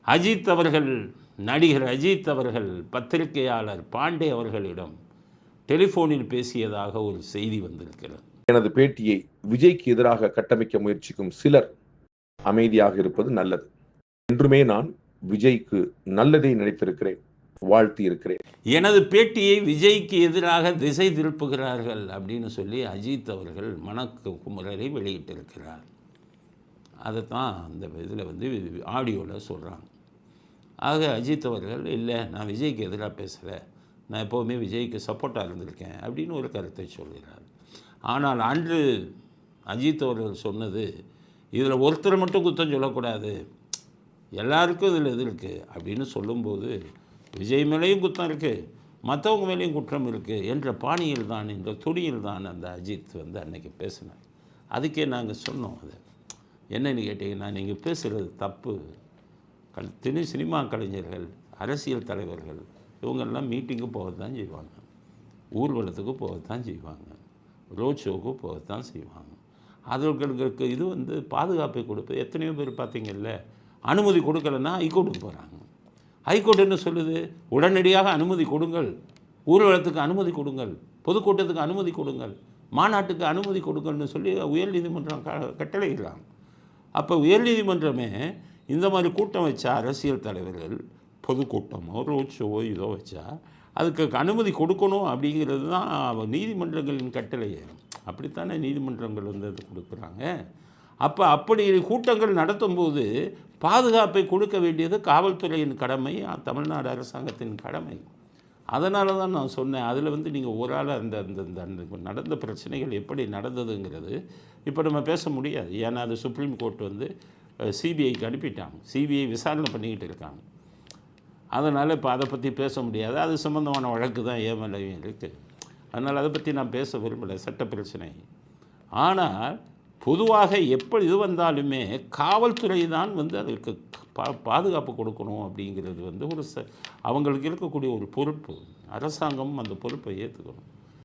அஜித் அவர்கள், நடிகர் அஜித் அவர்கள் பத்திரிகையாளர் பாண்டே அவர்களிடம் டெலிஃபோனில் பேசியதாக ஒரு செய்தி வந்திருக்கிறது. எனது பேட்டியை விஜய்க்கு எதிராக கட்டமைக்க முயற்சிக்கும் சிலர் அமைதியாக இருப்பது நல்லது. என்றுமே நான் விஜய்க்கு நல்லதை நினைத்திருக்கிறேன், வாழ்த்தி இருக்கிறேன். எனது பேட்டியை விஜய்க்கு எதிராக திசை திருப்புகிறார்கள் அப்படின்னு சொல்லி அஜித் அவர்கள் மனக்குமுறலை வெளியிட்டிருக்கிறார். அதைத்தான் அந்த இதில் வந்து ஆடியோவில் சொல்கிறாங்க. ஆக அஜித் அவர்கள், இல்லை நான் விஜய்க்கு எதிராக பேசலை, நான் எப்போவுமே விஜய்க்கு சப்போர்ட்டாக இருந்திருக்கேன் அப்படின்னு ஒரு கருத்தை சொல்கிறார். ஆனால் அன்று அஜித் அவர்கள் சொன்னது, இதில் ஒருத்தர் மட்டும் குற்றம் சொல்லக்கூடாது, எல்லாருக்கும் இதில் எது இருக்குது அப்படின்னு சொல்லும்போது விஜய் மேலேயும் குற்றம் இருக்குது, மற்றவங்க மேலேயும் குற்றம் இருக்குது என்ற பாணியில் தான், என்ற துணியில் தான் அந்த அஜித் வந்து அன்றைக்கி பேசினார். அதுக்கே நாங்கள் சொன்னோம், அது என்னென்னு கேட்டிங்கன்னா, நீங்கள் பேசுகிறது தப்பு. சினிமா கலைஞர்கள், அரசியல் தலைவர்கள் இவங்கெல்லாம் மீட்டிங்கு போகத்தான் செய்வாங்க, ஊர்வலத்துக்கு போகத்தான் செய்வாங்க, ரோட் ஷோவுக்கு போகத்தான் செய்வாங்க. அவர்களுக்கு இது வந்து பாதுகாப்பை கொடுப்பது. எத்தனையோ பேர் பார்த்தீங்கல்ல, அனுமதி கொடுக்கலன்னா ஹைகோர்ட்டுக்கு போகிறாங்க. ஹைகோர்ட் என்ன சொல்லுது? உடனடியாக அனுமதி கொடுங்கள், ஊர்வலத்துக்கு அனுமதி கொடுங்கள், பொதுக்கூட்டத்துக்கு அனுமதி கொடுங்கள், மாநாட்டுக்கு அனுமதி கொடுங்கள்னு சொல்லி உயர்நீதிமன்றம் கட்டளையிடலாம். அப்போ உயர்நீதிமன்றமே இந்த மாதிரி கூட்டம் வச்சா, அரசியல் தலைவர்கள் பொதுக்கூட்டமோ ரோட் ஷோவோ இதோ வச்சா அதுக்கு அனுமதி கொடுக்கணும் அப்படிங்கிறது தான் நீதிமன்றங்களின் கட்டளையே. அப்படித்தானே நீதிமன்றங்கள் வந்து அது கொடுக்குறாங்க. அப்போ அப்படி கூட்டங்கள் நடத்தும்போது பாதுகாப்பை கொடுக்க வேண்டியது காவல்துறையின் கடமை, தமிழ்நாடு அரசாங்கத்தின் கடமை. அதனால தான் நான் சொன்னேன், அதில் வந்து நீங்கள் ஒரு ஆள் அந்த அந்த நடந்த பிரச்சனைகள் எப்படி நடந்ததுங்கிறது இப்போ நம்ம பேச முடியாது. ஏன்னா அது சுப்ரீம் கோர்ட் வந்து சிபிஐக்கு அனுப்பிட்டாங்க, சிபிஐ விசாரணை பண்ணிக்கிட்டு இருக்காங்க. அதனால் இப்போ அதை பற்றி பேச முடியாது, அது சம்மந்தமான வழக்கு தான் ஏன் மேலேயும் இருக்குது. அதனால் அதை பற்றி நான் பேச விரும்பலை, சட்ட பிரச்சனை. ஆனால் பொதுவாக எப்படி இது வந்தாலுமே காவல்துறை தான் வந்து அதற்கு பாதுகாப்பு கொடுக்கணும் அப்படிங்கிறது வந்து ஒரு அவங்களுக்கு இருக்கக்கூடிய ஒரு பொறுப்பு. அரசாங்கம் அந்த பொறுப்பை ஏற்றுக்கணும்.